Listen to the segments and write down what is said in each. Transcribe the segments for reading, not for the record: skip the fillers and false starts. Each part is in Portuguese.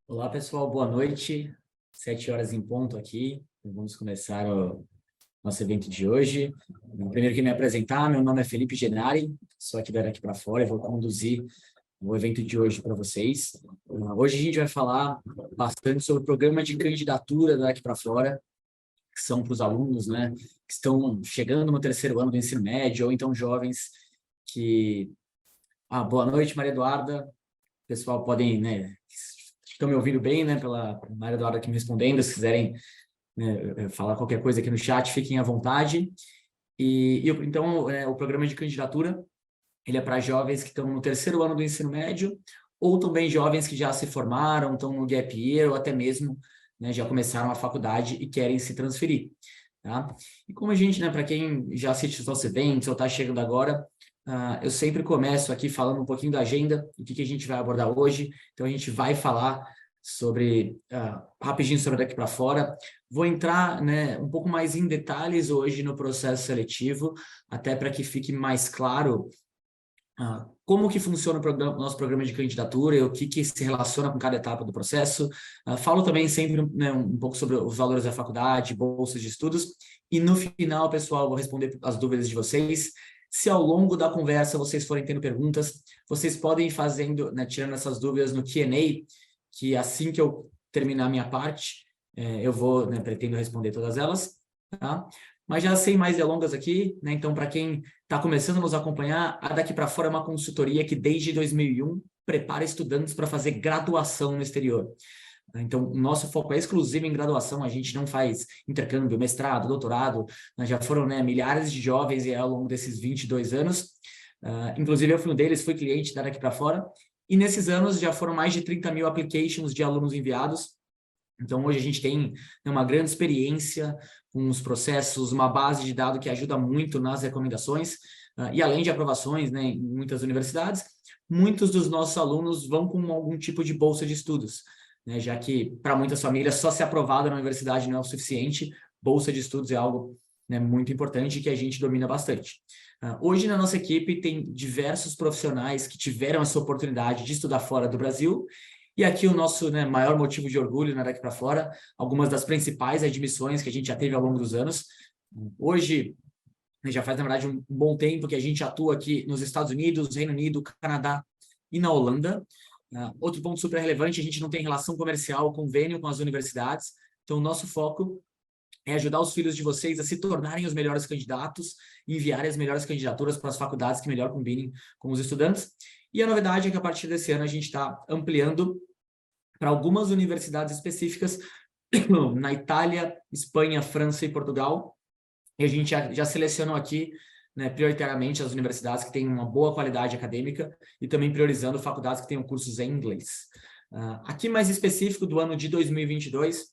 Olá, pessoal, boa noite. 7 horas em ponto aqui. Vamos começar o nosso evento de hoje. Primeiro que me apresentar, meu nome é Felipe Genari, sou aqui Daqui para Fora e vou conduzir o evento de hoje para vocês. Hoje a gente vai falar bastante sobre o programa de candidatura Daqui para Fora, que são para os alunos, né, que estão chegando no terceiro ano do ensino médio, ou então jovens que... boa noite, Maria Eduarda. Pessoal, podem, né, estão me ouvindo bem, né, pela Maria Eduarda aqui me respondendo, se quiserem, né, falar qualquer coisa aqui no chat, fiquem à vontade. Então, o programa de candidatura, ele é para jovens que estão no terceiro ano do ensino médio, ou também jovens que já se formaram, estão no gap year, ou até mesmo, né, já começaram a faculdade e querem se transferir, tá? E como a gente, né, para quem já assiste os nossos eventos ou está chegando agora, eu sempre começo aqui falando um pouquinho da agenda, o que a gente vai abordar hoje. Então, a gente vai falar sobre, rapidinho sobre Daqui para Fora. Vou entrar, né, um pouco mais em detalhes hoje no processo seletivo, até para que fique mais claro como que funciona o nosso programa de candidatura e o que se relaciona com cada etapa do processo. Falo também sempre, né, um pouco sobre os valores da faculdade, bolsas de estudos, e no final, pessoal, vou responder as dúvidas de vocês. Se ao longo da conversa vocês forem tendo perguntas, vocês podem ir fazendo, né, tirando essas dúvidas no Q&A, que assim que eu terminar a minha parte, eu vou, né, pretendo responder todas elas, tá? Mas já sem mais delongas aqui, né, então para quem está começando a nos acompanhar, a Daqui para Fora é uma consultoria que desde 2001 prepara estudantes para fazer graduação no exterior. Então, o nosso foco é exclusivo em graduação, a gente não faz intercâmbio, mestrado, doutorado, já foram, né, milhares de jovens ao longo desses 22 anos, inclusive eu fui um deles, fui cliente da Daqui para Fora, e nesses anos já foram mais de 30 mil applications de alunos enviados. Então, hoje a gente tem, né, uma grande experiência com os processos, uma base de dados que ajuda muito nas recomendações, e além de aprovações, né, em muitas universidades, muitos dos nossos alunos vão com algum tipo de bolsa de estudos, né, já que para muitas famílias só ser aprovado na universidade não é o suficiente, bolsa de estudos é algo, né, muito importante que a gente domina bastante. Hoje na nossa equipe tem diversos profissionais que tiveram essa oportunidade de estudar fora do Brasil, e aqui o nosso, né, maior motivo de orgulho na Daqui para Fora, algumas das principais admissões que a gente já teve ao longo dos anos. Hoje, já faz, na verdade, um bom tempo que a gente atua aqui nos Estados Unidos, Reino Unido, Canadá e na Holanda. Outro ponto super relevante, a gente não tem relação comercial, convênio com as universidades, então o nosso foco é ajudar os filhos de vocês a se tornarem os melhores candidatos e enviarem as melhores candidaturas para as faculdades que melhor combinem com os estudantes. E a novidade é que a partir desse ano a gente está ampliando para algumas universidades específicas na Itália, Espanha, França e Portugal. E a gente já selecionou aqui, né, prioritariamente as universidades que têm uma boa qualidade acadêmica e também priorizando faculdades que tenham cursos em inglês. Aqui mais específico do ano de 2022,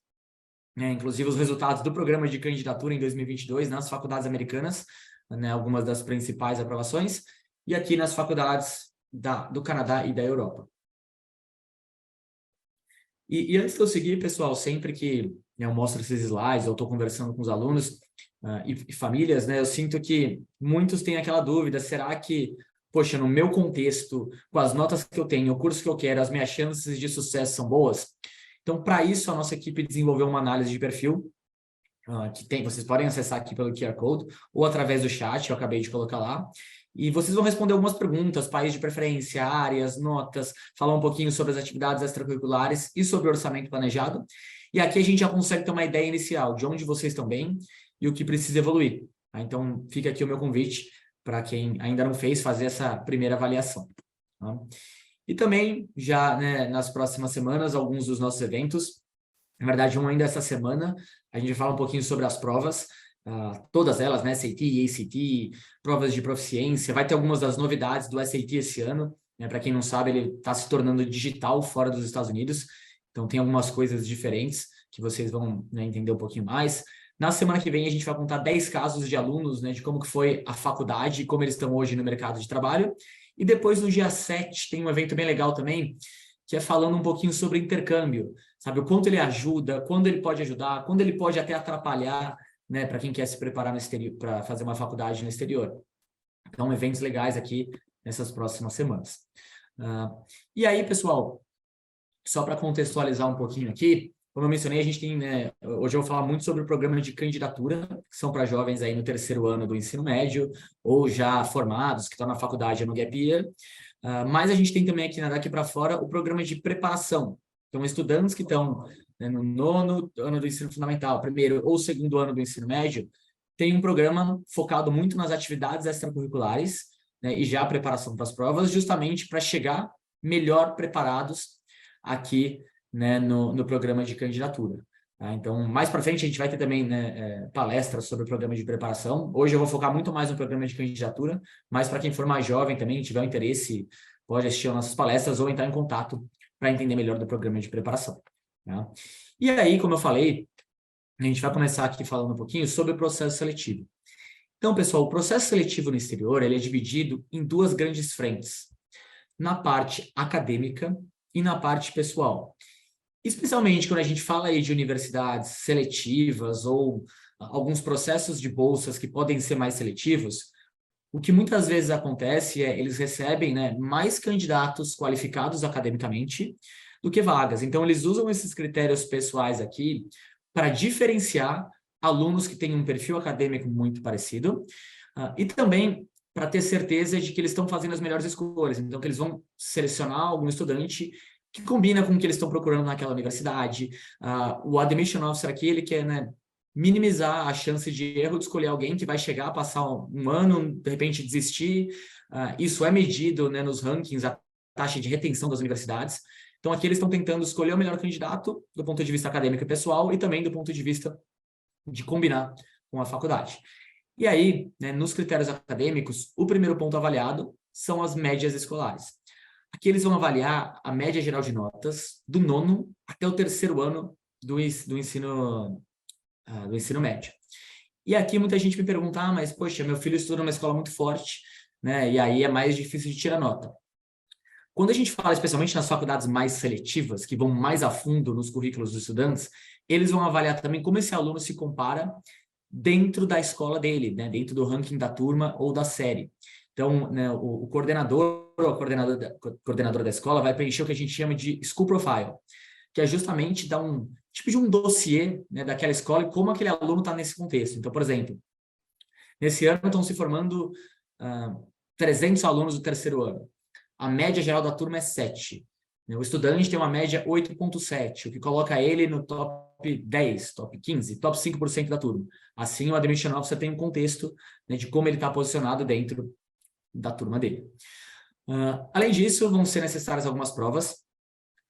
né, inclusive os resultados do programa de candidatura em 2022 nas faculdades americanas, né, algumas das principais aprovações, e aqui nas faculdades do Canadá e da Europa. E antes de eu seguir, pessoal, sempre que, né, eu mostro esses slides, eu estou conversando com os alunos e famílias, né, eu sinto que muitos têm aquela dúvida, será que, poxa, no meu contexto, com as notas que eu tenho, o curso que eu quero, as minhas chances de sucesso são boas? Então, para isso, a nossa equipe desenvolveu uma análise de perfil, vocês podem acessar aqui pelo QR Code ou através do chat, eu acabei de colocar lá. E vocês vão responder algumas perguntas, país de preferência, áreas, notas, falar um pouquinho sobre as atividades extracurriculares e sobre o orçamento planejado. E aqui a gente já consegue ter uma ideia inicial de onde vocês estão bem e o que precisa evoluir. Tá? Então, fica aqui o meu convite para quem ainda não fez fazer essa primeira avaliação. Tá? E também, já, né, nas próximas semanas, alguns dos nossos eventos, na verdade, um ainda essa semana, a gente fala um pouquinho sobre as provas, todas elas, né, SAT, ACT, provas de proficiência, vai ter algumas das novidades do SAT esse ano, né, para quem não sabe, ele está se tornando digital fora dos Estados Unidos, então tem algumas coisas diferentes que vocês vão, né, entender um pouquinho mais. Na semana que vem a gente vai contar 10 casos de alunos, né, de como que foi a faculdade e como eles estão hoje no mercado de trabalho, e depois no dia 7 tem um evento bem legal também, que é falando um pouquinho sobre intercâmbio, sabe? O quanto ele ajuda, quando ele pode ajudar, quando ele pode até atrapalhar, né, para quem quer se preparar no exterior, para fazer uma faculdade no exterior. Então, eventos legais aqui nessas próximas semanas. E aí, pessoal, só para contextualizar um pouquinho aqui, como eu mencionei, a gente tem, né, hoje eu vou falar muito sobre o programa de candidatura, que são para jovens aí no terceiro ano do ensino médio, ou já formados, que estão na faculdade ou no gap year. Mas a gente tem também aqui, daqui para fora, o programa de preparação. Então, estudantes que estão, né, no nono ano do ensino fundamental, primeiro ou segundo ano do ensino médio, tem um programa focado muito nas atividades extracurriculares, né, e já a preparação para as provas, justamente para chegar melhor preparados aqui, né, no programa de candidatura. Tá? Então, mais para frente, a gente vai ter também, né, palestras sobre o programa de preparação. Hoje eu vou focar muito mais no programa de candidatura, mas para quem for mais jovem também, tiver interesse, pode assistir às nossas palestras ou entrar em contato para entender melhor do programa de preparação. Tá? E aí, como eu falei, a gente vai começar aqui falando um pouquinho sobre o processo seletivo. Então, pessoal, o processo seletivo no exterior ele é dividido em duas grandes frentes, na parte acadêmica e na parte pessoal. Especialmente quando a gente fala aí de universidades seletivas ou alguns processos de bolsas que podem ser mais seletivos, o que muitas vezes acontece é eles recebem, né, mais candidatos qualificados academicamente do que vagas. Então, eles usam esses critérios pessoais aqui para diferenciar alunos que têm um perfil acadêmico muito parecido e também para ter certeza de que eles estão fazendo as melhores escolhas. Então, que eles vão selecionar algum estudante que combina com o que eles estão procurando naquela universidade. O admission officer aqui, ele quer, né, minimizar a chance de erro de escolher alguém que vai chegar, passar um ano, de repente desistir. Isso é medido, né, nos rankings, a taxa de retenção das universidades. Então, aqui eles estão tentando escolher o melhor candidato do ponto de vista acadêmico e pessoal e também do ponto de vista de combinar com a faculdade. E aí, né, nos critérios acadêmicos, o primeiro ponto avaliado são as médias escolares. Aqui eles vão avaliar a média geral de notas do nono até o terceiro ano do ensino médio. E aqui muita gente me pergunta, mas poxa, meu filho estuda numa escola muito forte, né? E aí é mais difícil de tirar nota. Quando a gente fala especialmente nas faculdades mais seletivas, que vão mais a fundo nos currículos dos estudantes, eles vão avaliar também como esse aluno se compara dentro da escola dele, né? Dentro do ranking da turma ou da série. Então, né, o coordenador ou a coordenadora da escola vai preencher o que a gente chama de School Profile, que é justamente dar um tipo de um dossiê, né, daquela escola e como aquele aluno está nesse contexto. Então, por exemplo, nesse ano estão se formando 300 alunos do terceiro ano. A média geral da turma é 7. O estudante tem uma média 8,7, o que coloca ele no top 10, top 15, top 5% da turma. Assim, o admission officer tem um contexto, né, de como ele está posicionado dentro da turma dele. Além disso, vão ser necessárias algumas provas.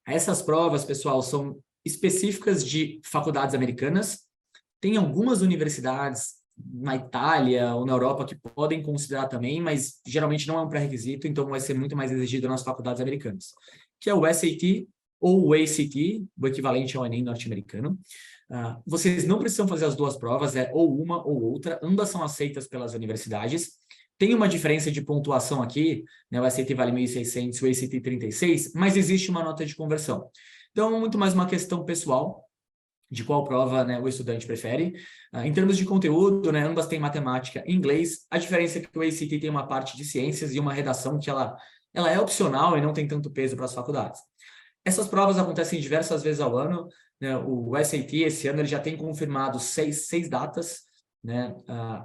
Essas provas, pessoal, são específicas de faculdades americanas. Tem algumas universidades na Itália ou na Europa que podem considerar também, mas geralmente não é um pré-requisito, então vai ser muito mais exigido nas faculdades americanas, que é o SAT ou o ACT, o equivalente ao Enem norte-americano. Vocês não precisam fazer as duas provas, é ou uma ou outra, ambas são aceitas pelas universidades. Tem uma diferença de pontuação aqui, né? O SAT vale 1.600, o ACT 36, mas existe uma nota de conversão. Então, é muito mais uma questão pessoal de qual prova, né, o estudante prefere. Em termos de conteúdo, né, ambas têm matemática e inglês. A diferença é que o ACT tem uma parte de ciências e uma redação que ela é opcional e não tem tanto peso para as faculdades. Essas provas acontecem diversas vezes ao ano, né? O SAT, esse ano, ele já tem confirmado seis datas, né?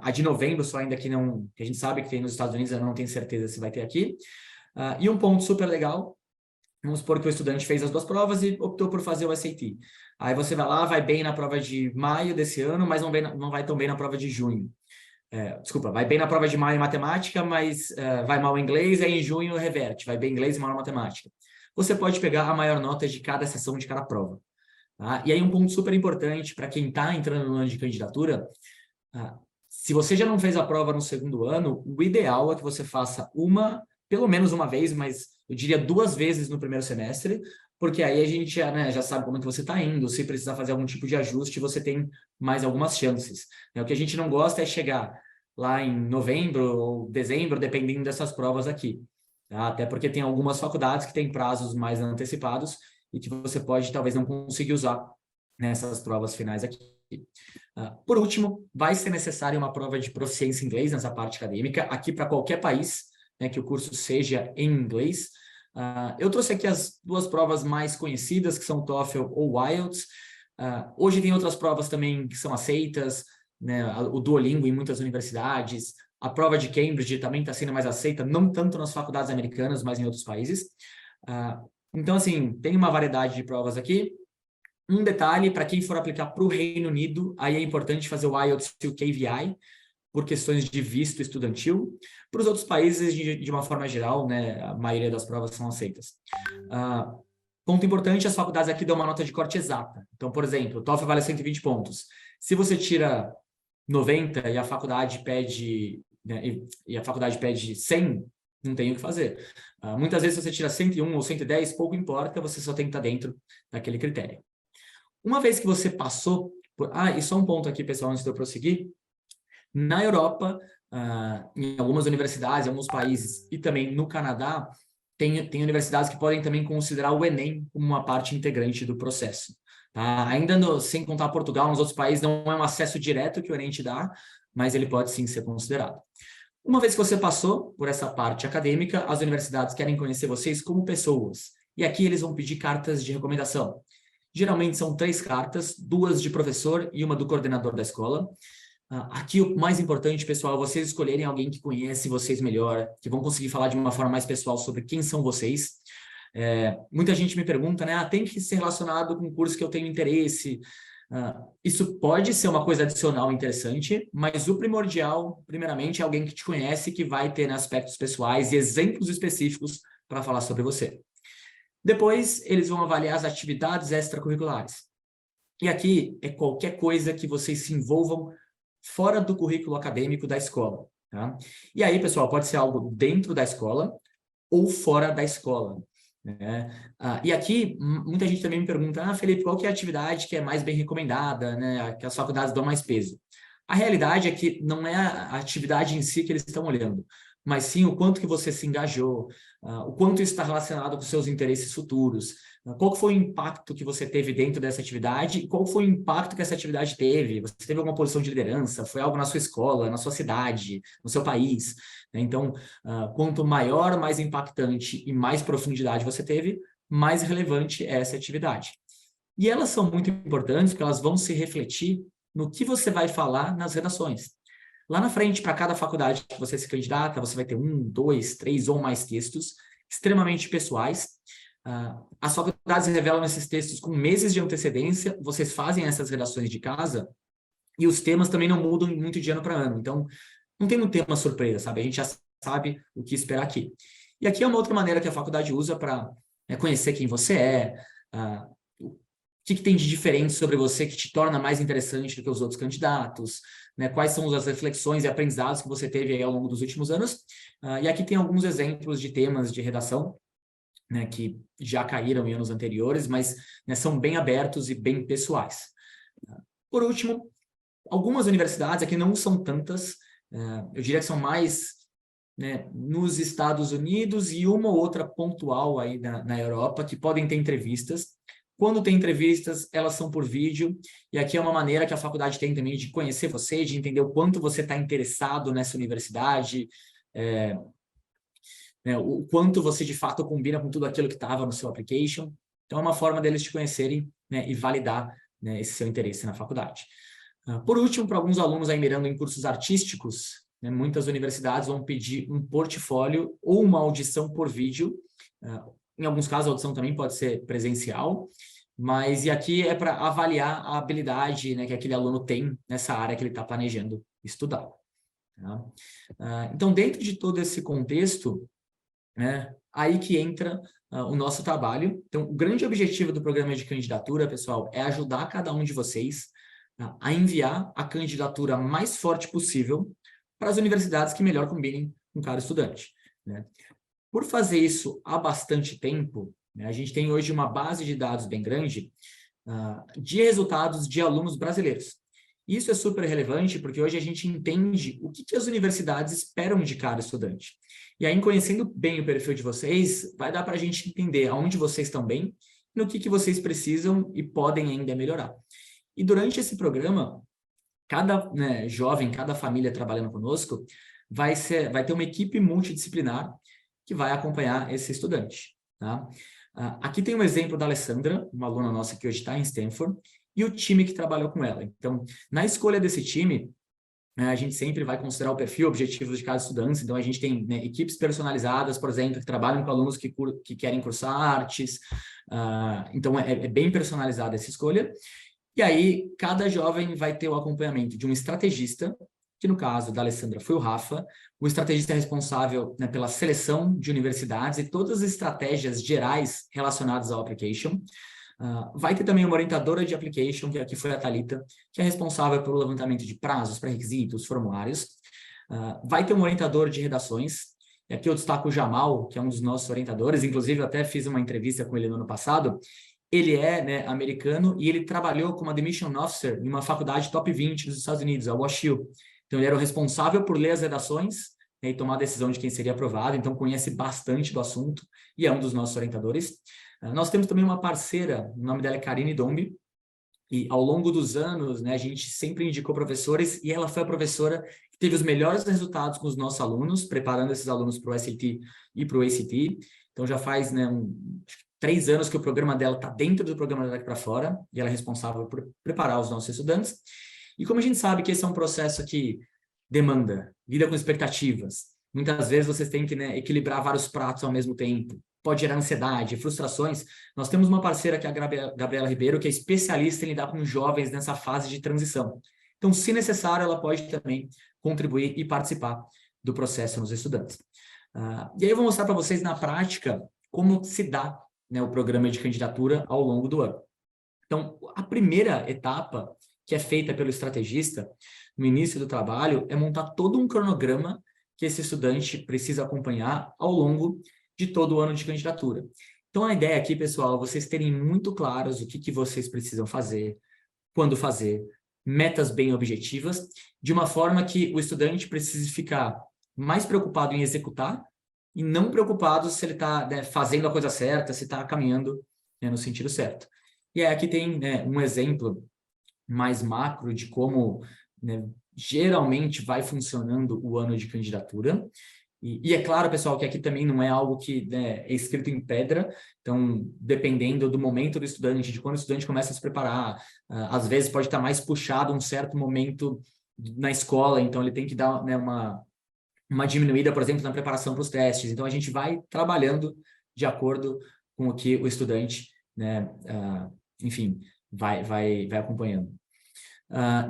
A de novembro, só ainda que não, que a gente sabe que tem nos Estados Unidos, eu não tenho certeza se vai ter aqui. E um ponto super legal, vamos supor que o estudante fez as duas provas e optou por fazer o SAT. Aí você vai lá, vai bem na prova de maio desse ano, mas não vai tão bem na prova de junho. Vai bem na prova de maio em matemática, mas vai mal em inglês, aí em junho reverte, vai bem em inglês e mal na matemática. Você pode pegar a maior nota de cada sessão de cada prova. Tá? E aí um ponto super importante para quem está entrando no ano de candidatura, se você já não fez a prova no segundo ano, o ideal é que você faça pelo menos uma vez, mas eu diria 2 vezes no primeiro semestre, porque aí a gente já sabe como é que você está indo, se precisar fazer algum tipo de ajuste, você tem mais algumas chances. O que a gente não gosta é chegar lá em novembro ou dezembro, dependendo dessas provas aqui. Tá? Até porque tem algumas faculdades que têm prazos mais antecipados e que você pode talvez não conseguir usar nessas provas finais aqui. Por último, vai ser necessária uma prova de proficiência em inglês nessa parte acadêmica, aqui para qualquer país, né, que o curso seja em inglês. Eu trouxe aqui as duas provas mais conhecidas, que são o TOEFL ou o IELTS. Hoje tem outras provas também que são aceitas, né? O Duolingo em muitas universidades. A prova de Cambridge também está sendo mais aceita, não tanto nas faculdades americanas, mas em outros países. Então, assim, tem uma variedade de provas aqui. Um detalhe, para quem for aplicar para o Reino Unido, aí é importante fazer o IELTS e o QVI, por questões de visto estudantil. Para os outros países, de uma forma geral, né, a maioria das provas são aceitas. Ponto importante, as faculdades aqui dão uma nota de corte exata. Então, por exemplo, o TOEFL vale 120 pontos. Se você tira 90 e a faculdade pede, né, e a faculdade pede 100, não tem o que fazer. Muitas vezes, se você tira 101 ou 110, pouco importa, você só tem que estar dentro daquele critério. Uma vez que você passou por... e só um ponto aqui, pessoal, antes de eu prosseguir. Na Europa, em algumas universidades, em alguns países, e também no Canadá, tem universidades que podem também considerar o Enem como uma parte integrante do processo. Tá? Ainda sem contar Portugal, nos outros países não é um acesso direto que o Enem te dá, mas ele pode sim ser considerado. Uma vez que você passou por essa parte acadêmica, as universidades querem conhecer vocês como pessoas. E aqui eles vão pedir cartas de recomendação. Geralmente são 3 cartas, 2 de professor e uma do coordenador da escola. Aqui o mais importante, pessoal, é vocês escolherem alguém que conhece vocês melhor, que vão conseguir falar de uma forma mais pessoal sobre quem são vocês. Muita gente me pergunta, né? Tem que ser relacionado com um curso que eu tenho interesse. Isso pode ser uma coisa adicional interessante, mas o primordial, primeiramente, é alguém que te conhece, que vai ter, né, aspectos pessoais e exemplos específicos para falar sobre você. Depois, eles vão avaliar as atividades extracurriculares. E aqui é qualquer coisa que vocês se envolvam fora do currículo acadêmico da escola. Tá? E aí, pessoal, pode ser algo dentro da escola ou fora da escola. Né? E aqui, muita gente também me pergunta, Felipe, qual que é a atividade que é mais bem recomendada, né? Que as faculdades dão mais peso? A realidade é que não é a atividade em si que eles estão olhando, mas sim o quanto que você se engajou, o quanto isso está relacionado com seus interesses futuros, qual foi o impacto que você teve dentro dessa atividade e qual foi o impacto que essa atividade teve. Você teve alguma posição de liderança, foi algo na sua escola, na sua cidade, no seu país. Né? Então, quanto maior, mais impactante e mais profundidade você teve, mais relevante é essa atividade. E elas são muito importantes porque elas vão se refletir no que você vai falar nas redações. Lá na frente, para cada faculdade que você se candidata, você vai ter 1, 2, 3 ou mais textos extremamente pessoais. As faculdades revelam esses textos com meses de antecedência, vocês fazem essas redações de casa e os temas também não mudam muito de ano para ano. Então, não tem um tema surpresa, sabe? A gente já sabe o que esperar aqui. E aqui é uma outra maneira que a faculdade usa para conhecer quem você é, o que tem de diferente sobre você que te torna mais interessante do que os outros candidatos, né? Quais são as reflexões e aprendizados que você teve aí ao longo dos últimos anos. E aqui tem alguns exemplos de temas de redação, né, que já caíram em anos anteriores, mas, né, são bem abertos e bem pessoais. Por último, algumas universidades, aqui não são tantas, eu diria que são mais, né, nos Estados Unidos e uma ou outra pontual aí na Europa, que podem ter entrevistas. Quando tem entrevistas, elas são por vídeo, e aqui é uma maneira que a faculdade tem também de conhecer você, de entender o quanto você está interessado nessa universidade, né, o quanto você de fato combina com tudo aquilo que estava no seu application. Então, é uma forma deles te conhecerem, né, e validar, né, esse seu interesse na faculdade. Por último, para alguns alunos aí mirando em cursos artísticos, né, muitas universidades vão pedir um portfólio ou uma audição por vídeo. Em alguns casos, a audição também pode ser presencial, mas e aqui é para avaliar a habilidade, né, que aquele aluno tem nessa área que ele está planejando estudar. Tá? Então, dentro de todo esse contexto, né, aí que entra o nosso trabalho. Então, o grande objetivo do programa de candidatura, pessoal, é ajudar cada um de vocês a enviar a candidatura mais forte possível para as universidades que melhor combinem com cada estudante. Né? Por fazer isso há bastante tempo, né, a gente tem hoje uma base de dados bem grande de resultados de alunos brasileiros. Isso é super relevante porque hoje a gente entende o que as universidades esperam de cada estudante. E aí, conhecendo bem o perfil de vocês, vai dar para a gente entender aonde vocês estão bem, no que vocês precisam e podem ainda melhorar. E durante esse programa, cada, né, jovem, cada família trabalhando conosco, vai ter uma equipe multidisciplinar que vai acompanhar esse estudante. tá? Aqui tem um exemplo da Alessandra, uma aluna nossa que hoje está em Stanford, e o time que trabalhou com ela. Então, na escolha desse time, a gente sempre vai considerar o perfil, objetivos de cada estudante. Então, a gente tem, né, equipes personalizadas, por exemplo, que trabalham com alunos que querem cursar artes. Então, é bem personalizada essa escolha. E aí, cada jovem vai ter o acompanhamento de um estrategista, que no caso da Alessandra foi o Rafa. O estrategista é responsável, né, pela seleção de universidades e todas as estratégias gerais relacionadas ao application. Vai ter também uma orientadora de application, que aqui foi a Thalita, que é responsável pelo levantamento de prazos, pré-requisitos, formulários. Vai ter um orientador de redações, e aqui eu destaco o Jamal, que é um dos nossos orientadores, inclusive eu até fiz uma entrevista com ele no ano passado. Ele é, né, americano e ele trabalhou como admission officer em uma faculdade top 20 dos Estados Unidos, a WashU. Então ele era o responsável por ler as redações, né, e tomar a decisão de quem seria aprovado, então conhece bastante do assunto e é um dos nossos orientadores. Nós temos também uma parceira, o nome dela é Karine Dombi, e ao longo dos anos, né, a gente sempre indicou professores, e ela foi a professora que teve os melhores resultados com os nossos alunos, preparando esses alunos para o SAT e para o ACT. Então já faz, né, 3 anos que o programa dela está dentro do programa Daqui para Fora, e ela é responsável por preparar os nossos estudantes. E como a gente sabe que esse é um processo que demanda, lida com expectativas, muitas vezes vocês têm que, né, equilibrar vários pratos ao mesmo tempo, pode gerar ansiedade, frustrações. Nós temos uma parceira que é a Gabriela Ribeiro, que é especialista em lidar com jovens nessa fase de transição. Então, se necessário, ela pode também contribuir e participar do processo nos estudantes. E aí eu vou mostrar para vocês na prática como se dá, né, o programa de candidatura ao longo do ano. Então, a primeira etapa que é feita pelo estrategista no início do trabalho é montar todo um cronograma que esse estudante precisa acompanhar ao longo de todo o ano de candidatura. Então, a ideia aqui, pessoal, é vocês terem muito claros o que vocês precisam fazer, quando fazer, metas bem objetivas, de uma forma que o estudante precise ficar mais preocupado em executar e não preocupado se ele está, né, fazendo a coisa certa, se está caminhando, né, no sentido certo. E aí aqui tem, né, um exemplo mais macro de como, né, geralmente vai funcionando o ano de candidatura. E é claro, pessoal, que aqui também não é algo que, né, é escrito em pedra, então, dependendo do momento do estudante, de quando o estudante começa a se preparar, às vezes pode estar mais puxado um certo momento na escola, então ele tem que dar, né, uma diminuída, por exemplo, na preparação para os testes. Então, a gente vai trabalhando de acordo com o que o estudante, né, enfim, vai acompanhando.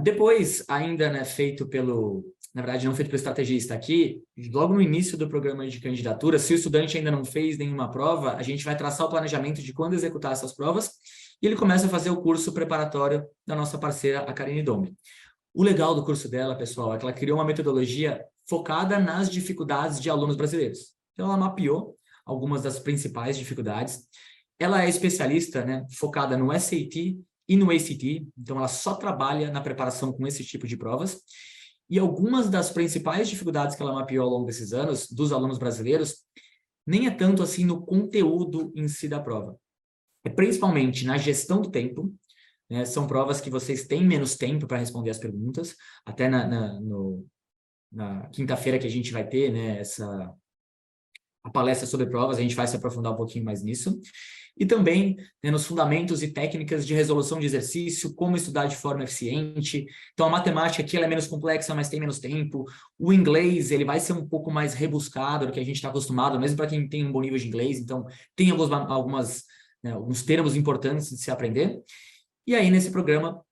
Depois, ainda, né, feito pelo... Na verdade, não feito pelo estrategista aqui, logo no início do programa de candidatura, se o estudante ainda não fez nenhuma prova, a gente vai traçar o planejamento de quando executar essas provas e ele começa a fazer o curso preparatório da nossa parceira, a Karine Dombi. O legal do curso dela, pessoal, é que ela criou uma metodologia focada nas dificuldades de alunos brasileiros. Então, ela mapeou algumas das principais dificuldades. Ela é especialista, né, focada no SAT e no ACT, então ela só trabalha na preparação com esse tipo de provas. E algumas das principais dificuldades que ela mapeou ao longo desses anos, dos alunos brasileiros, nem é tanto assim no conteúdo em si da prova. É principalmente na gestão do tempo, né? São provas que vocês têm menos tempo para responder as perguntas, até na quinta-feira que a gente vai ter, né, a palestra sobre provas, a gente vai se aprofundar um pouquinho mais nisso. E também, né, nos fundamentos e técnicas de resolução de exercício, como estudar de forma eficiente. Então, a matemática aqui ela é menos complexa, mas tem menos tempo. O inglês ele vai ser um pouco mais rebuscado do que a gente está acostumado, mesmo para quem tem um bom nível de inglês. Então, tem alguns termos importantes de se aprender. E aí, nesse programa,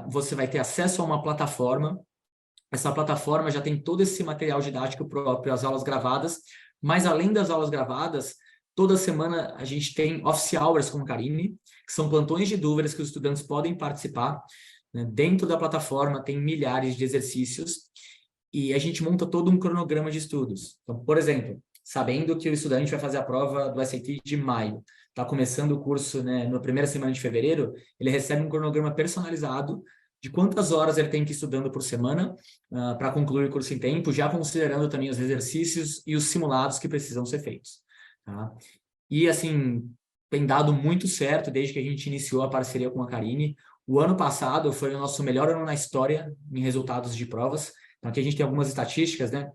você vai ter acesso a uma plataforma. Essa plataforma já tem todo esse material didático próprio, as aulas gravadas, mas além das aulas gravadas, toda semana a gente tem office hours com a Karine, que são plantões de dúvidas que os estudantes podem participar, né? Dentro da plataforma tem milhares de exercícios e a gente monta todo um cronograma de estudos. Então, por exemplo, sabendo que o estudante vai fazer a prova do SAT de maio, está começando o curso, né, na primeira semana de fevereiro, ele recebe um cronograma personalizado de quantas horas ele tem que ir estudando por semana para concluir o curso em tempo, já considerando também os exercícios e os simulados que precisam ser feitos. Tá? E, assim, tem dado muito certo desde que a gente iniciou a parceria com a Karine. O ano passado foi o nosso melhor ano na história em resultados de provas. Então, aqui a gente tem algumas estatísticas, né?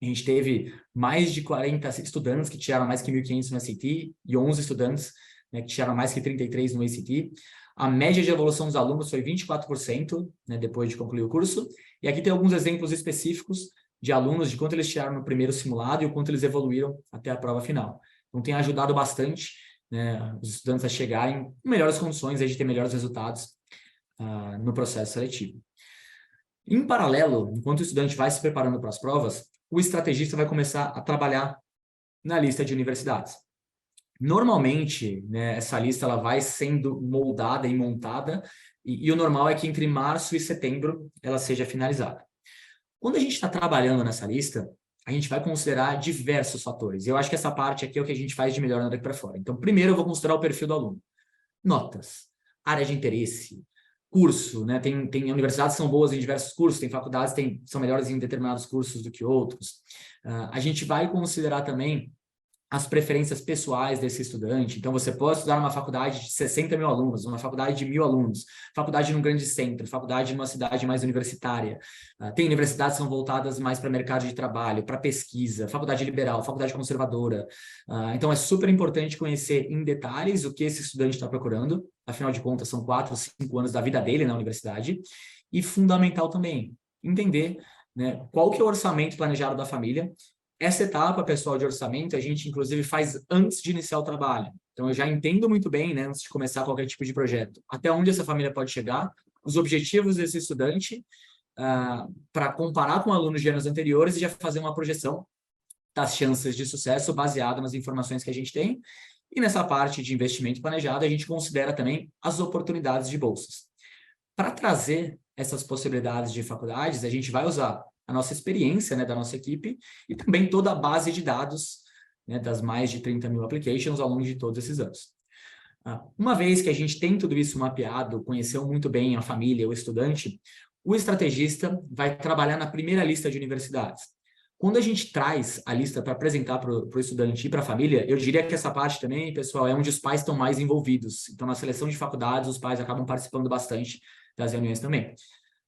A gente teve mais de 40 estudantes que tiraram mais que 1.500 no SAT e 11 estudantes, né, que tiraram mais que 33 no ACT. A média de evolução dos alunos foi 24%, né, depois de concluir o curso. E aqui tem alguns exemplos específicos de alunos, de quanto eles tiraram no primeiro simulado e o quanto eles evoluíram até a prova final. Então, tem ajudado bastante, né, os estudantes a chegarem em melhores condições, de ter melhores resultados no processo seletivo. Em paralelo, enquanto o estudante vai se preparando para as provas, o estrategista vai começar a trabalhar na lista de universidades. Normalmente, né, essa lista ela vai sendo moldada e montada, e o normal é que entre março e setembro ela seja finalizada. Quando a gente está trabalhando nessa lista, a gente vai considerar diversos fatores. Eu acho que essa parte aqui é o que a gente faz de melhor daqui para fora. Então, primeiro eu vou considerar o perfil do aluno. Notas, área de interesse, curso, né? Tem universidades que são boas em diversos cursos, tem faculdades que são melhores em determinados cursos do que outros. A gente vai considerar também as preferências pessoais desse estudante. Então, você pode estudar numa faculdade de 60 mil alunos, uma faculdade de 1.000 alunos, faculdade num grande centro, faculdade numa cidade mais universitária. Tem universidades que são voltadas mais para mercado de trabalho, para pesquisa, faculdade liberal, faculdade conservadora. Então, é super importante conhecer em detalhes o que esse estudante está procurando. Afinal de contas, são 4 ou 5 anos da vida dele na universidade. E fundamental também, entender, né, qual que é o orçamento planejado da família. Essa etapa, pessoal, de orçamento, a gente, inclusive, faz antes de iniciar o trabalho. Então, eu já entendo muito bem, né, antes de começar qualquer tipo de projeto, até onde essa família pode chegar, os objetivos desse estudante, para comparar com alunos de anos anteriores e já fazer uma projeção das chances de sucesso baseada nas informações que a gente tem. E nessa parte de investimento planejado, a gente considera também as oportunidades de bolsas. Para trazer essas possibilidades de faculdades, a gente vai usar a nossa experiência, né, da nossa equipe e também toda a base de dados, né, das mais de 30 mil applications ao longo de todos esses anos. Uma vez que a gente tem tudo isso mapeado, conheceu muito bem a família, o estudante, o estrategista vai trabalhar na primeira lista de universidades. Quando a gente traz a lista para apresentar para o estudante e para a família, eu diria que essa parte também, pessoal, é onde os pais estão mais envolvidos. Então, na seleção de faculdades, os pais acabam participando bastante das reuniões também.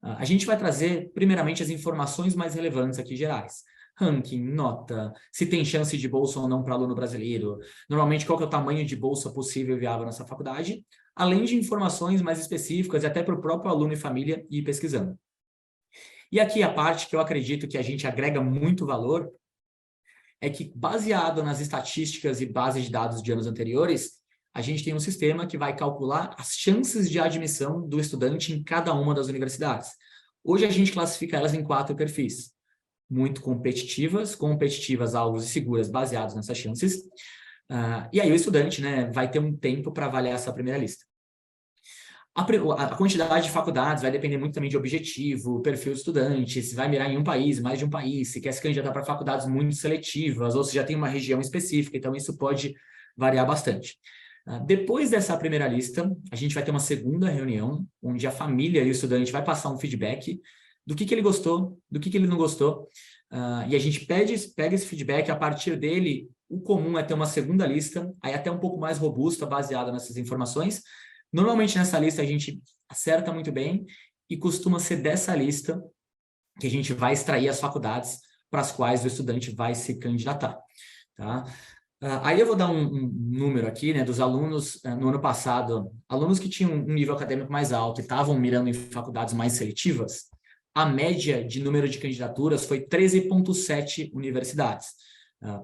A gente vai trazer, primeiramente, as informações mais relevantes aqui gerais. Ranking, nota, se tem chance de bolsa ou não para aluno brasileiro, normalmente qual que é o tamanho de bolsa possível e viável nessa faculdade, além de informações mais específicas, até para o próprio aluno e família ir pesquisando. E aqui a parte que eu acredito que a gente agrega muito valor é que, baseado nas estatísticas e bases de dados de anos anteriores, a gente tem um sistema que vai calcular as chances de admissão do estudante em cada uma das universidades. Hoje a gente classifica elas em 4 perfis. Muito competitivas, alvos e seguras, baseados nessas chances. E aí o estudante, né, vai ter um tempo para avaliar essa primeira lista. A quantidade de faculdades vai depender muito também de objetivo, perfil do estudante, se vai mirar em um país, mais de um país, se quer se candidatar para faculdades muito seletivas, ou se já tem uma região específica, então isso pode variar bastante. Depois dessa primeira lista, a gente vai ter uma segunda reunião, onde a família e o estudante vai passar um feedback do que ele gostou, do que ele não gostou, e a gente pega esse feedback, a partir dele, o comum é ter uma segunda lista, aí até um pouco mais robusta, baseada nessas informações. Normalmente nessa lista a gente acerta muito bem e costuma ser dessa lista que a gente vai extrair as faculdades para as quais o estudante vai se candidatar, tá? Aí eu vou dar um número aqui, né, dos alunos, no ano passado, alunos que tinham um nível acadêmico mais alto e estavam mirando em faculdades mais seletivas, a média de número de candidaturas foi 13,7 universidades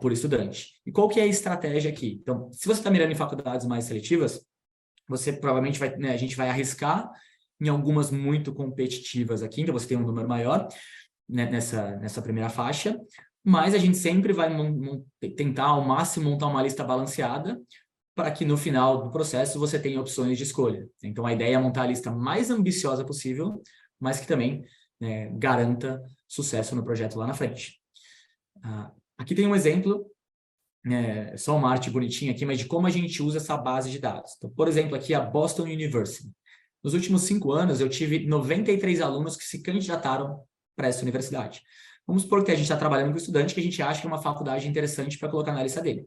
por estudante. E qual que é a estratégia aqui? Então, se você está mirando em faculdades mais seletivas, você provavelmente vai, né, a gente vai arriscar em algumas muito competitivas aqui, então você tem um número maior, né, nessa primeira faixa, mas a gente sempre vai tentar ao máximo montar uma lista balanceada para que no final do processo você tenha opções de escolha. Então a ideia é montar a lista mais ambiciosa possível, mas que também, né, garanta sucesso no projeto lá na frente. Aqui tem um exemplo, só uma arte bonitinha aqui, mas de como a gente usa essa base de dados. Então, por exemplo, aqui a Boston University. Nos últimos 5 anos, eu tive 93 alunos que se candidataram para essa universidade. Vamos supor que a gente está trabalhando com um estudante que a gente acha que é uma faculdade interessante para colocar na lista dele.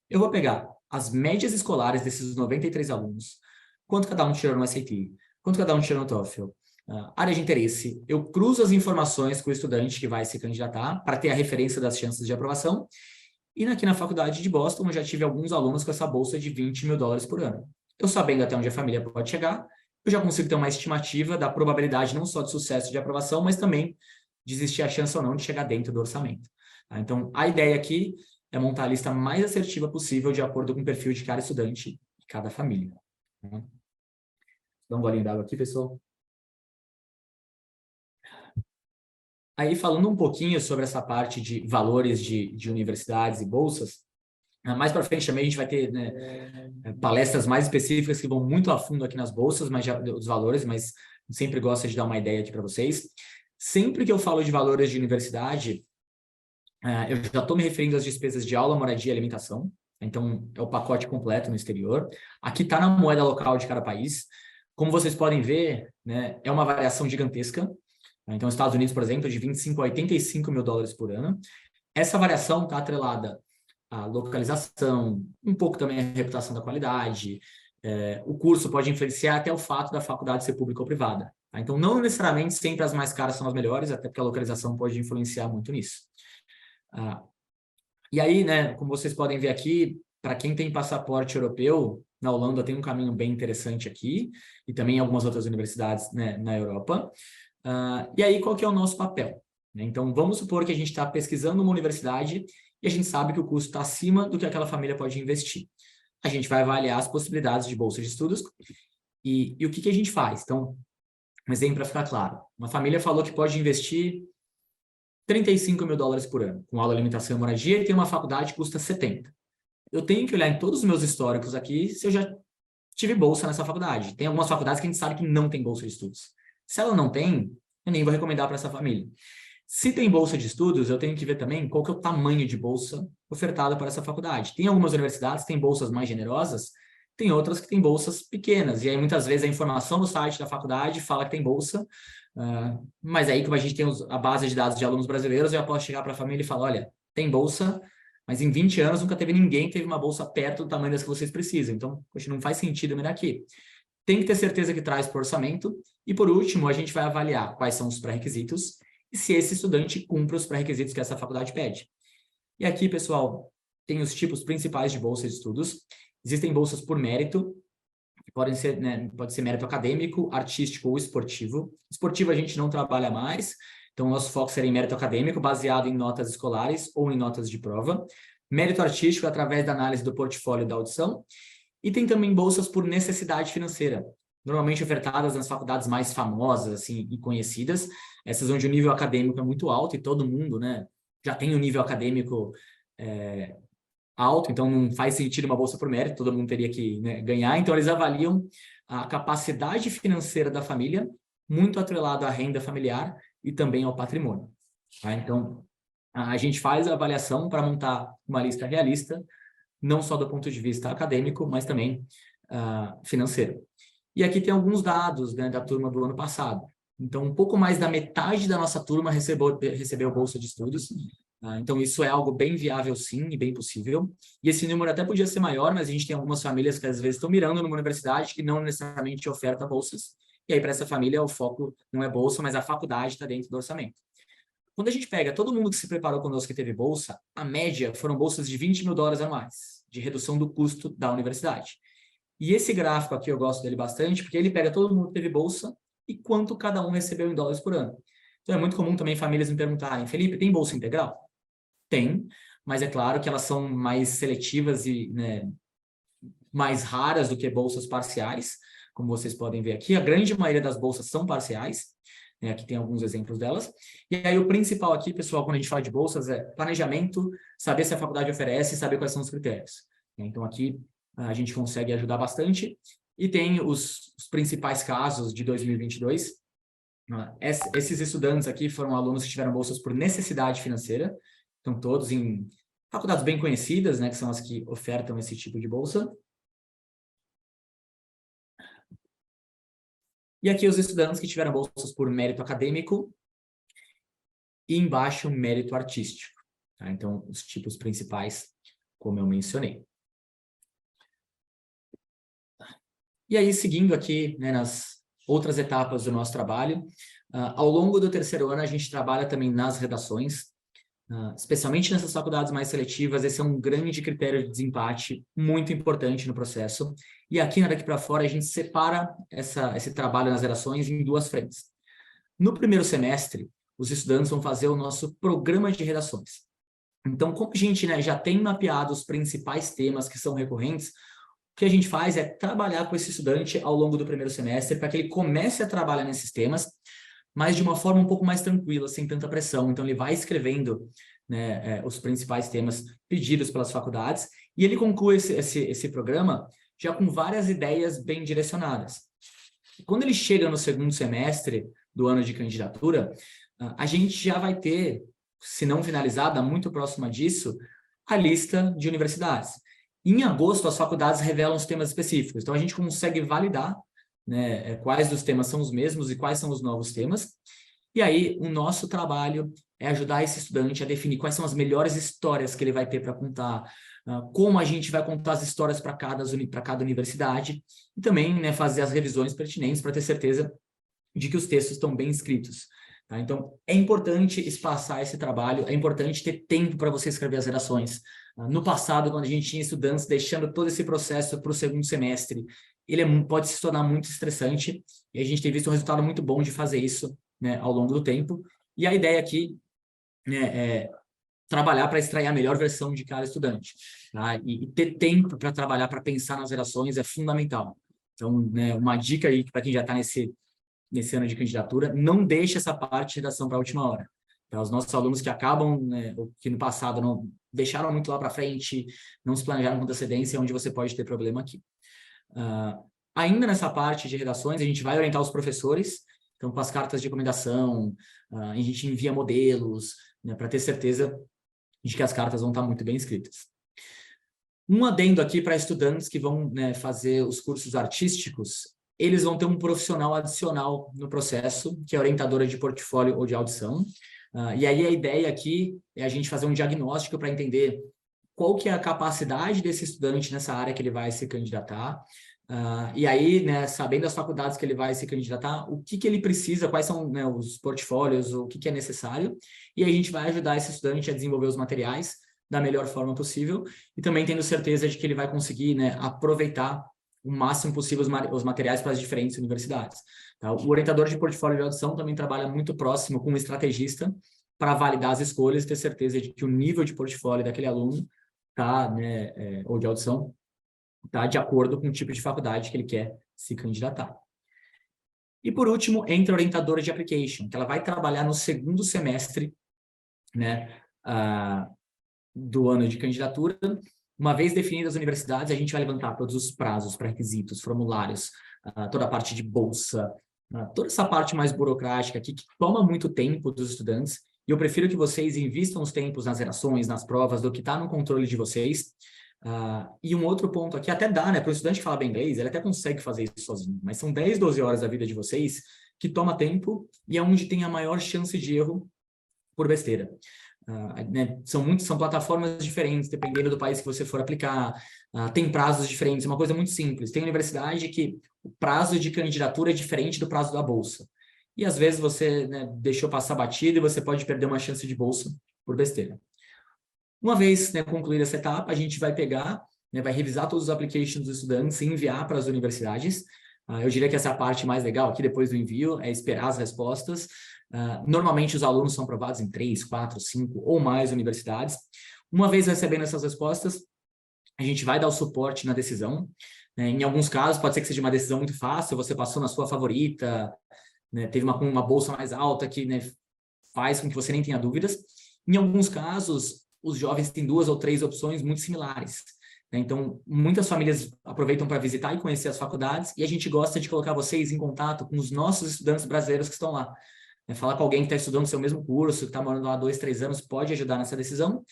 Eu vou pegar as médias escolares desses 93 alunos, quanto cada um tirou no SAT, quanto cada um tirou no TOEFL, Área de interesse, eu cruzo as informações com o estudante que vai se candidatar para ter a referência das chances de aprovação. E aqui na faculdade de Boston, eu já tive alguns alunos com essa bolsa de $20 mil por ano. Eu sabendo até onde a família pode chegar, eu já consigo ter uma estimativa da probabilidade não só de sucesso de aprovação, mas também de existir a chance ou não de chegar dentro do orçamento. Então, a ideia aqui é montar a lista mais assertiva possível de acordo com o perfil de cada estudante e cada família. Dá um golinho d'água aqui, pessoal. Aí, falando um pouquinho sobre essa parte de valores de universidades e bolsas, mais para frente também a gente vai ter, né, palestras mais específicas que vão muito a fundo aqui nas bolsas, mas já os valores, mas sempre gosto de dar uma ideia aqui para vocês. Sempre que eu falo de valores de universidade, eu já estou me referindo às despesas de aula, moradia e alimentação. Então, é o pacote completo no exterior. Aqui está na moeda local de cada país. Como vocês podem ver, né, é uma variação gigantesca. Então, Estados Unidos, por exemplo, de 25 a 85 mil dólares por ano. Essa variação está atrelada à localização, um pouco também à reputação da qualidade. O curso pode influenciar até o fato da faculdade ser pública ou privada. Tá? Então, não necessariamente sempre as mais caras são as melhores, até porque a localização pode influenciar muito nisso. E aí, né, como vocês podem ver aqui, para quem tem passaporte europeu, na Holanda tem um caminho bem interessante aqui, e também em algumas outras universidades, né, na Europa. E aí, qual que é o nosso papel? Então, vamos supor que a gente está pesquisando uma universidade e a gente sabe que o custo está acima do que aquela família pode investir. A gente vai avaliar as possibilidades de bolsa de estudos e o que a gente faz? Então, um exemplo para ficar claro. Uma família falou que pode investir $35 mil por ano, com aula, alimentação e moradia, e tem uma faculdade que custa 70. Eu tenho que olhar em todos os meus históricos aqui se eu já tive bolsa nessa faculdade. Tem algumas faculdades que a gente sabe que não tem bolsa de estudos. Se ela não tem, eu nem vou recomendar para essa família. Se tem bolsa de estudos, eu tenho que ver também qual que é o tamanho de bolsa ofertada para essa faculdade. Tem algumas universidades que têm bolsas mais generosas, tem outras que têm bolsas pequenas. E aí, muitas vezes, a informação no site da faculdade fala que tem bolsa, mas aí, como a gente tem a base de dados de alunos brasileiros, eu posso chegar para a família e falar, olha, tem bolsa, mas em 20 anos nunca teve ninguém que teve uma bolsa perto do tamanho das que vocês precisam. Então, poxa, não faz sentido eu mirar aqui. Tem que ter certeza que traz para o orçamento. E, por último, a gente vai avaliar quais são os pré-requisitos e se esse estudante cumpre os pré-requisitos que essa faculdade pede. E aqui, pessoal, tem os tipos principais de bolsa de estudos. Existem bolsas por mérito, que podem ser, né, pode ser mérito acadêmico, artístico ou esportivo. Esportivo a gente não trabalha mais, então o nosso foco seria em mérito acadêmico, baseado em notas escolares ou em notas de prova. Mérito artístico através da análise do portfólio e da audição. E tem também bolsas por necessidade financeira, normalmente ofertadas nas faculdades mais famosas assim, e conhecidas, essas onde o nível acadêmico é muito alto e todo mundo, né, já tem um nível acadêmico alto, então não faz sentido uma bolsa por mérito, todo mundo teria que, né, ganhar. Então, eles avaliam a capacidade financeira da família, muito atrelado à renda familiar e também ao patrimônio. Tá? Então, a gente faz a avaliação para montar uma lista realista, não só do ponto de vista acadêmico, mas também financeiro. E aqui tem alguns dados, né, da turma do ano passado. Então, um pouco mais da metade da nossa turma recebeu bolsa de estudos. Então, isso é algo bem viável, sim, e bem possível. E esse número até podia ser maior, mas a gente tem algumas famílias que, às vezes, estão mirando numa universidade que não necessariamente oferta bolsas. E aí, para essa família, o foco não é bolsa, mas a faculdade está dentro do orçamento. Quando a gente pega todo mundo que se preparou conosco que teve bolsa, a média foram bolsas de $20 mil anuais, de redução do custo da universidade. E esse gráfico aqui eu gosto dele bastante, porque ele pega todo mundo que teve bolsa e quanto cada um recebeu em dólares por ano. Então é muito comum também famílias me perguntarem, Felipe, tem bolsa integral? Tem, mas é claro que elas são mais seletivas e, né, mais raras do que bolsas parciais, como vocês podem ver aqui. A grande maioria das bolsas são parciais, né, aqui tem alguns exemplos delas. E aí o principal aqui, pessoal, quando a gente fala de bolsas, é planejamento, saber se a faculdade oferece e saber quais são os critérios. Então aqui a gente consegue ajudar bastante. E tem os principais casos de 2022. Esses estudantes aqui foram alunos que tiveram bolsas por necessidade financeira, estão todos em faculdades bem conhecidas, né, que são as que ofertam esse tipo de bolsa. E aqui os estudantes que tiveram bolsas por mérito acadêmico e embaixo mérito artístico. Tá? Então, os tipos principais, como eu mencionei. E aí, seguindo aqui, né, nas outras etapas do nosso trabalho. Ao longo do terceiro ano, a gente trabalha também nas redações, especialmente nessas faculdades mais seletivas. Esse é um grande critério de desempate, muito importante no processo. E aqui, daqui para fora, a gente separa esse trabalho nas redações em duas frentes. No primeiro semestre, os estudantes vão fazer o nosso programa de redações. Então, como a gente, né, já tem mapeado os principais temas que são recorrentes, o que a gente faz é trabalhar com esse estudante ao longo do primeiro semestre para que ele comece a trabalhar nesses temas, mas de uma forma um pouco mais tranquila, sem tanta pressão. Então, ele vai escrevendo, né, os principais temas pedidos pelas faculdades e ele conclui esse programa já com várias ideias bem direcionadas. Quando ele chega no segundo semestre do ano de candidatura, a gente já vai ter, se não finalizada, muito próxima disso, a lista de universidades. Em agosto, as faculdades revelam os temas específicos, então a gente consegue validar, né, quais dos temas são os mesmos e quais são os novos temas, e aí o nosso trabalho é ajudar esse estudante a definir quais são as melhores histórias que ele vai ter para contar, como a gente vai contar as histórias para cada universidade, e também, né, fazer as revisões pertinentes para ter certeza de que os textos estão bem escritos. Tá? Então, é importante espaçar esse trabalho, é importante ter tempo para você escrever as redações. No passado, quando a gente tinha estudantes deixando todo esse processo para o segundo semestre, ele pode se tornar muito estressante, e a gente tem visto um resultado muito bom de fazer isso, né, ao longo do tempo. E a ideia aqui, né, é trabalhar para extrair a melhor versão de cada estudante. Tá? E ter tempo para trabalhar, para pensar nas redações é fundamental. Então, né, uma dica aí para quem já está nesse ano de candidatura, não deixe essa parte de redação para a última hora. Então, os nossos alunos que acabam, né, ou que no passado não deixaram muito lá para frente, não se planejaram com antecedência, é onde você pode ter problema aqui. Ainda nessa parte de redações, a gente vai orientar os professores, então com as cartas de recomendação, a gente envia modelos, né, para ter certeza de que as cartas vão estar muito bem escritas. Um adendo aqui para estudantes que vão, né, fazer os cursos artísticos, eles vão ter um profissional adicional no processo, que é orientadora de portfólio ou de audição. E aí a ideia aqui é a gente fazer um diagnóstico para entender qual que é a capacidade desse estudante nessa área que ele vai se candidatar. E aí, né, sabendo as faculdades que ele vai se candidatar, o que ele precisa, quais são, né, os portfólios, o que é necessário, e aí a gente vai ajudar esse estudante a desenvolver os materiais da melhor forma possível, e também tendo certeza de que ele vai conseguir, né, aproveitar o máximo possível os materiais para as diferentes universidades. Tá? O orientador de portfólio de audição também trabalha muito próximo com um estrategista para validar as escolhas e ter certeza de que o nível de portfólio daquele aluno tá, né, ou de audição tá de acordo com o tipo de faculdade que ele quer se candidatar. E por último, entra a orientadora de application, que ela vai trabalhar no segundo semestre, né, do ano de candidatura. Uma vez definidas as universidades, a gente vai levantar todos os prazos, pré-requisitos, formulários, toda a parte de bolsa, toda essa parte mais burocrática aqui, que toma muito tempo dos estudantes, e eu prefiro que vocês invistam os tempos nas redações, nas provas, do que está no controle de vocês. E um outro ponto aqui, até dá, né, para o estudante que fala bem inglês, ele até consegue fazer isso sozinho, mas são 10, 12 horas da vida de vocês que toma tempo e é onde tem a maior chance de erro por besteira. Né, são plataformas diferentes, dependendo do país que você for aplicar, tem prazos diferentes, é uma coisa muito simples. Tem universidade que o prazo de candidatura é diferente do prazo da bolsa. E às vezes você, né, deixou passar batido e você pode perder uma chance de bolsa por besteira. Uma vez, né, concluída essa etapa, a gente vai pegar, né, vai revisar todos os applications dos estudantes e enviar para as universidades. Eu diria que essa é a parte mais legal aqui, depois do envio, é esperar as respostas. Normalmente os alunos são aprovados em 3, 4, 5 ou mais universidades. Uma vez recebendo essas respostas, a gente vai dar o suporte na decisão. Em alguns casos, pode ser que seja uma decisão muito fácil, você passou na sua favorita, né, teve uma bolsa mais alta que, né, faz com que você nem tenha dúvidas. Em alguns casos, os jovens têm 2 ou 3 opções muito similares. Então, muitas famílias aproveitam para visitar e conhecer as faculdades, e a gente gosta de colocar vocês em contato com os nossos estudantes brasileiros que estão lá. Falar com alguém que está estudando o seu mesmo curso, que está morando lá há 2, 3 anos, pode ajudar nessa decisão.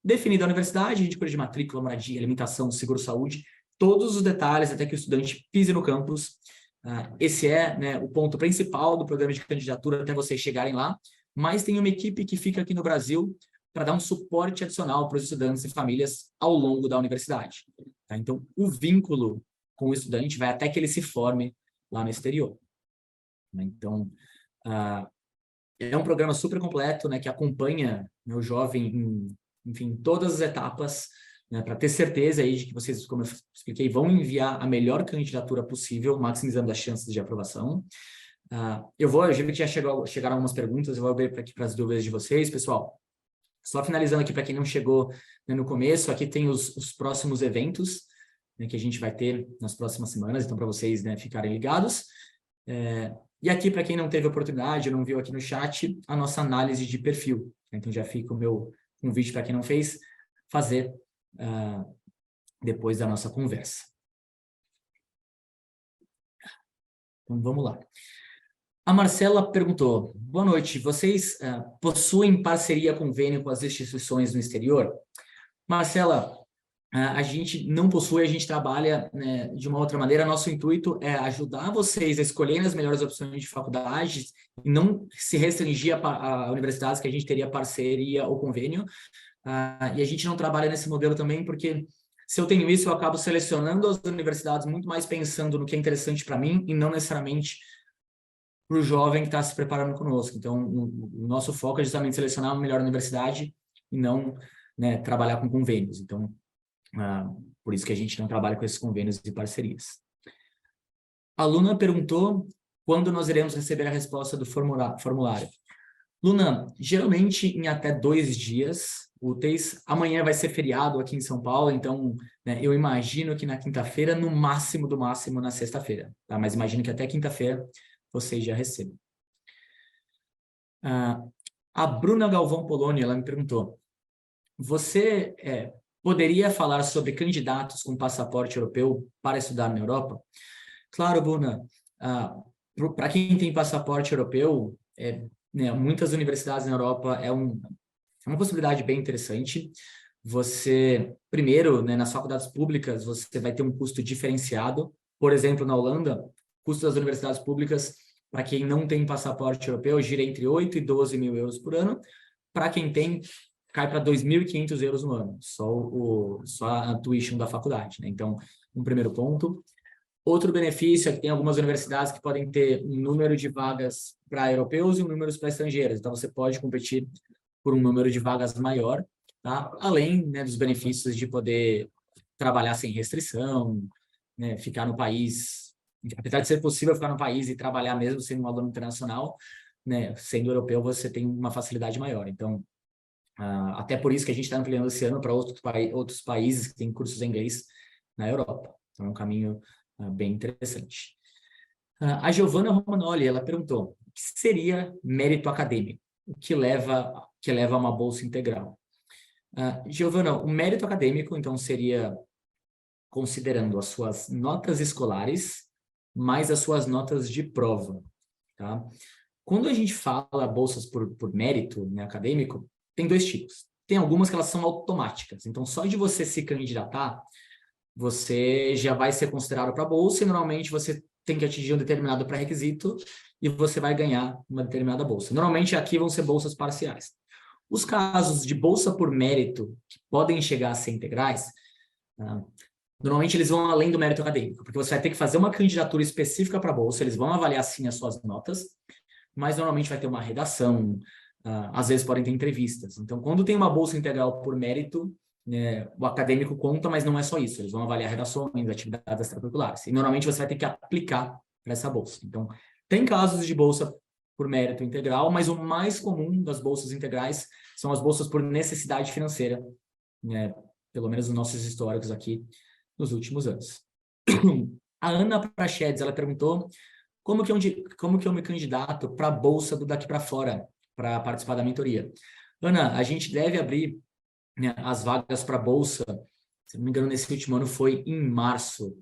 Definida a universidade, a gente cuida de matrícula, moradia, alimentação, seguro-saúde, todos os detalhes até que o estudante pise no campus. Esse é, né, o ponto principal do programa de candidatura até vocês chegarem lá, mas tem uma equipe que fica aqui no Brasil para dar um suporte adicional para os estudantes e famílias ao longo da universidade. Tá? Então, o vínculo com o estudante vai até que ele se forme lá no exterior. né? Então, é um programa super completo, né, que acompanha, né, o jovem em todas as etapas, né, para ter certeza aí de que vocês, como eu expliquei, vão enviar a melhor candidatura possível, maximizando as chances de aprovação. Eu já vi que chegaram algumas perguntas, eu vou abrir aqui para as dúvidas de vocês, pessoal. Só finalizando aqui para quem não chegou, né, no começo, aqui tem os próximos eventos, né, que a gente vai ter nas próximas semanas, então para vocês, né, ficarem ligados. E aqui, para quem não teve oportunidade, não viu aqui no chat, a nossa análise de perfil. Então já fica o meu convite para quem não fez, fazer depois da nossa conversa. Então vamos lá. A Marcela perguntou: boa noite, vocês possuem parceria, convênio com as instituições no exterior? Marcela, a gente não possui, a gente trabalha, né, de uma outra maneira. Nosso intuito é ajudar vocês a escolherem as melhores opções de faculdades e não se restringir a universidades que a gente teria parceria ou convênio. E a gente não trabalha nesse modelo também porque, se eu tenho isso, eu acabo selecionando as universidades muito mais pensando no que é interessante para mim e não necessariamente para o jovem que está se preparando conosco. Então, o nosso foco é justamente selecionar a melhor universidade e não, né, trabalhar com convênios. Então, por isso que a gente não trabalha com esses convênios e parcerias. A Luna perguntou quando nós iremos receber a resposta do formulário. Luna, geralmente em até 2 dias úteis. Amanhã vai ser feriado aqui em São Paulo, então, né, eu imagino que na quinta-feira, no máximo do máximo na sexta-feira. Tá? Mas imagino que até quinta-feira vocês já recebem. A Bruna Galvão Poloni, ela me perguntou: você poderia falar sobre candidatos com passaporte europeu para estudar na Europa? Claro, Bruna. Para quem tem passaporte europeu, né, muitas universidades na Europa é uma possibilidade bem interessante. Você, primeiro, né, nas faculdades públicas, você vai ter um custo diferenciado. Por exemplo, na Holanda, o custo das universidades públicas, para quem não tem passaporte europeu, gira entre 8 e 12 mil euros por ano. Para quem tem, cai para 2.500 euros no ano, só a tuition da faculdade, né? Então, um primeiro ponto. Outro benefício é que tem algumas universidades que podem ter um número de vagas para europeus e um número para estrangeiros. Então, você pode competir por um número de vagas maior, tá? Além, né, dos benefícios de poder trabalhar sem restrição, né, ficar no país, apesar de ser possível ficar no país e trabalhar mesmo sendo um aluno internacional, né, sendo europeu, você tem uma facilidade maior. Então, até por isso que a gente está ampliando esse ano para outros países que têm cursos em inglês na Europa. Então, é um caminho bem interessante. A Giovanna Romanoli, ela perguntou: o que seria mérito acadêmico? O que leva a uma bolsa integral? Giovanna, o mérito acadêmico, então, seria considerando as suas notas escolares mais as suas notas de prova, tá? Quando a gente fala bolsas por mérito, né, acadêmico, tem 2 tipos. Tem algumas que elas são automáticas. Então, só de você se candidatar, você já vai ser considerado para a bolsa e normalmente você tem que atingir um determinado pré-requisito e você vai ganhar uma determinada bolsa. Normalmente aqui vão ser bolsas parciais. Os casos de bolsa por mérito, que podem chegar a ser integrais, normalmente eles vão além do mérito acadêmico, porque você vai ter que fazer uma candidatura específica para a bolsa, eles vão avaliar sim as suas notas, mas normalmente vai ter uma redação, às vezes podem ter entrevistas. Então, quando tem uma bolsa integral por mérito, né, o acadêmico conta, mas não é só isso. Eles vão avaliar redações, atividades extracurriculares. E normalmente você vai ter que aplicar para essa bolsa. Então, tem casos de bolsa por mérito integral, mas o mais comum das bolsas integrais são as bolsas por necessidade financeira, né, pelo menos nos nossos históricos aqui nos últimos anos. A Ana Prachedes, ela perguntou como que eu me candidato para a bolsa do Daqui para Fora, para participar da mentoria. Ana, a gente deve abrir, né, as vagas para a bolsa, se não me engano, nesse último ano foi em março,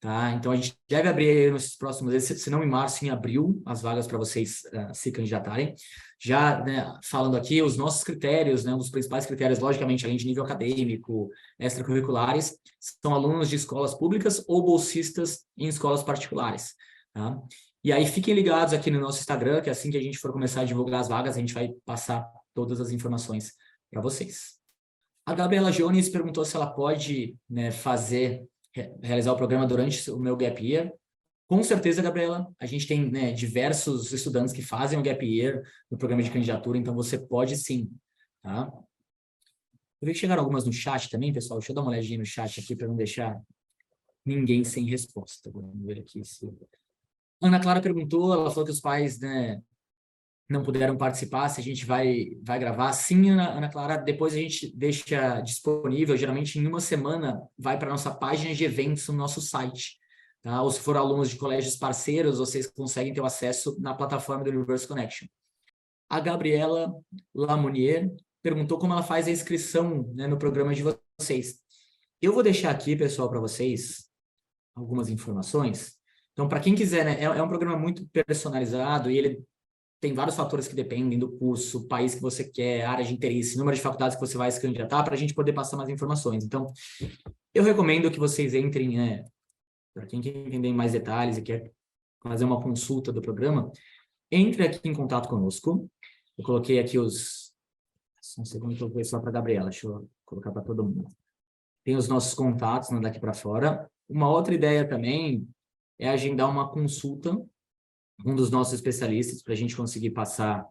tá? Então, a gente deve abrir nos próximos meses, se não em março, em abril, as vagas para vocês se candidatarem. Já, né, falando aqui, os nossos critérios, né, um dos principais critérios, logicamente, além de nível acadêmico, extracurriculares, são alunos de escolas públicas ou bolsistas em escolas particulares, tá? E aí, fiquem ligados aqui no nosso Instagram, que assim que a gente for começar a divulgar as vagas, a gente vai passar todas as informações para vocês. A Gabriela Jones perguntou se ela pode, né, realizar o programa durante o meu gap year. Com certeza, Gabriela, a gente tem, né, diversos estudantes que fazem o Gap Year no programa de candidatura, então você pode sim, tá? Eu vi que chegaram algumas no chat também, pessoal. Deixa eu dar uma olhadinha no chat aqui para não deixar ninguém sem resposta. Vamos ver aqui se... Ana Clara perguntou, ela falou que os pais, né, não puderam participar, se a gente vai gravar. Sim, Ana Clara, depois a gente deixa disponível, geralmente em uma semana, vai para a nossa página de eventos no nosso site. Tá? Ou se for alunos de colégios parceiros, vocês conseguem ter o acesso na plataforma do Universe Connection. A Gabriela Lamounier perguntou como ela faz a inscrição, né, no programa de vocês. Eu vou deixar aqui, pessoal, para vocês algumas informações. Então, para quem quiser, né, é um programa muito personalizado e ele tem vários fatores que dependem do curso, país que você quer, área de interesse, número de faculdades que você vai se candidatar, para a gente poder passar mais informações. Então, eu recomendo que vocês entrem, né, para quem quer entender em mais detalhes e quer fazer uma consulta do programa, entre aqui em contato conosco. Eu coloquei aqui os... Só um segundo que eu vou só para a Gabriela, deixa eu colocar para todo mundo. Tem os nossos contatos, né, daqui para fora. Uma outra ideia também é agendar uma consulta com um dos nossos especialistas para a gente conseguir passar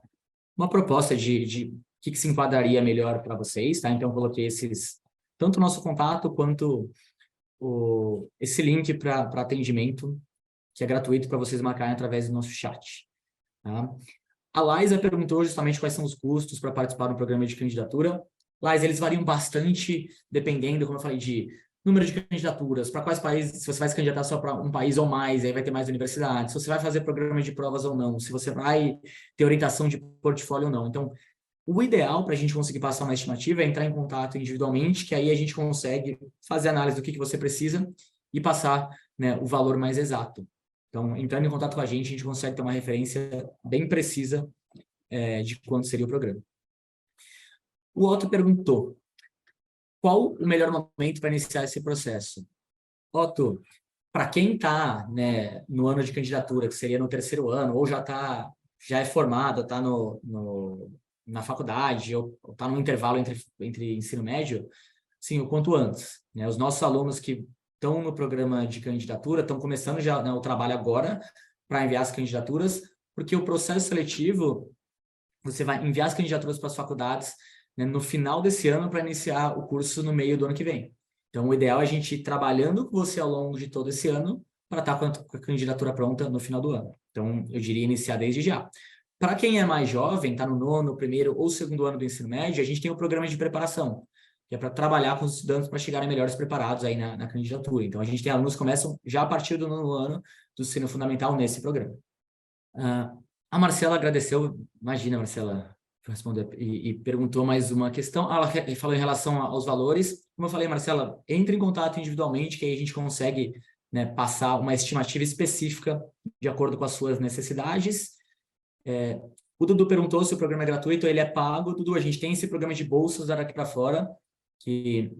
uma proposta de que se enquadraria melhor para vocês, tá? Então, eu coloquei tanto o nosso contato quanto esse link para atendimento, que é gratuito para vocês marcarem através do nosso chat, tá? A Liza perguntou justamente quais são os custos para participar do programa de candidatura. Liza, eles variam bastante, dependendo, como eu falei, de número de candidaturas, para quais países, se você vai se candidatar só para um país ou mais, aí vai ter mais universidades, se você vai fazer programa de provas ou não, se você vai ter orientação de portfólio ou não. Então, o ideal para a gente conseguir passar uma estimativa é entrar em contato individualmente, que aí a gente consegue fazer análise do que você precisa e passar, né, o valor mais exato. Então, entrando em contato com a gente consegue ter uma referência bem precisa de quanto seria o programa. O Otto perguntou, qual o melhor momento para iniciar esse processo? Otto, para quem está, né, no ano de candidatura, que seria no terceiro ano, ou já é formado, está na faculdade, ou está no intervalo entre ensino médio, sim, o quanto antes. Né? Os nossos alunos que estão no programa de candidatura estão começando já, né, o trabalho agora para enviar as candidaturas, porque o processo seletivo, você vai enviar as candidaturas para as faculdades, né, no final desse ano para iniciar o curso no meio do ano que vem. Então, o ideal é a gente ir trabalhando com você ao longo de todo esse ano para estar com a candidatura pronta no final do ano. Então, eu diria iniciar desde já. Para quem é mais jovem, está no nono, primeiro ou segundo ano do ensino médio, a gente tem o programa de preparação, que é para trabalhar com os estudantes para chegarem melhores preparados aí na candidatura. Então, a gente tem alunos que começam já a partir do nono ano do ensino fundamental nesse programa. A Marcela agradeceu, imagina, Marcela, respondeu e perguntou mais uma questão. Ela falou em relação aos valores. Como eu falei, Marcela, entre em contato individualmente, que aí a gente consegue, né, passar uma estimativa específica de acordo com as suas necessidades. O Dudu perguntou se o programa é gratuito, ele é pago. Dudu, a gente tem esse programa de bolsas daqui para fora, que,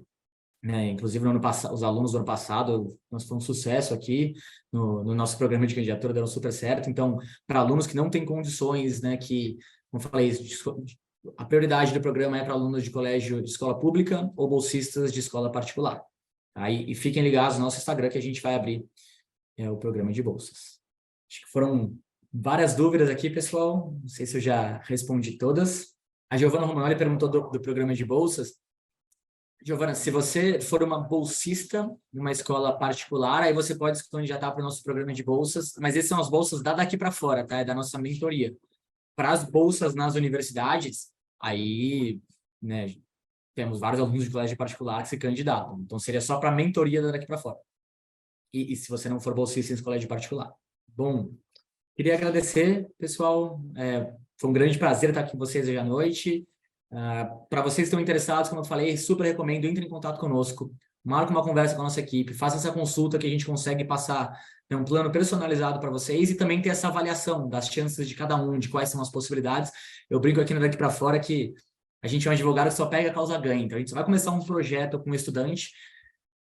né, inclusive no ano passado, os alunos do ano passado, nós foi um sucesso aqui no nosso programa de candidatura, deu super certo. Então, para alunos que não têm condições, né, que, como eu falei, a prioridade do programa é para alunos de colégio de escola pública ou bolsistas de escola particular. Aí, e fiquem ligados no nosso Instagram que a gente vai abrir o programa de bolsas. Acho que foram várias dúvidas aqui, pessoal. Não sei se eu já respondi todas. A Giovana Romanoli perguntou do programa de bolsas. Giovana, se você for uma bolsista numa escola particular, aí você pode se candidatar para o nosso programa de bolsas, mas essas são as bolsas daqui para fora, tá? É da nossa mentoria. Para as bolsas nas universidades, aí, né, temos vários alunos de colégio particular que se candidatam. Então, seria só para a mentoria daqui para fora. E se você não for bolsista em colégio particular. Bom, queria agradecer, pessoal. Foi um grande prazer estar aqui com vocês hoje à noite. Para vocês que estão interessados, como eu falei, super recomendo, entre em contato conosco, marque uma conversa com a nossa equipe, faça essa consulta que a gente consegue passar, né, um plano personalizado para vocês e também ter essa avaliação das chances de cada um, de quais são as possibilidades. Eu brinco aqui no Daqui para Fora que a gente é um advogado que só pega a causa ganha. Então, a gente só vai começar um projeto com um estudante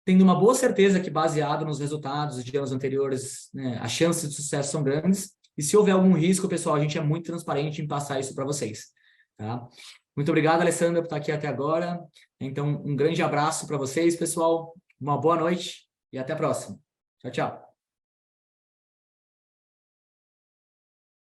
tendo uma boa certeza que, baseado nos resultados de anos anteriores, né, as chances de sucesso são grandes. E se houver algum risco, pessoal, a gente é muito transparente em passar isso para vocês. Tá? Muito obrigado, Alessandra, por estar aqui até agora. Então, um grande abraço para vocês, pessoal. Uma boa noite e até a próxima. Tchau, tchau.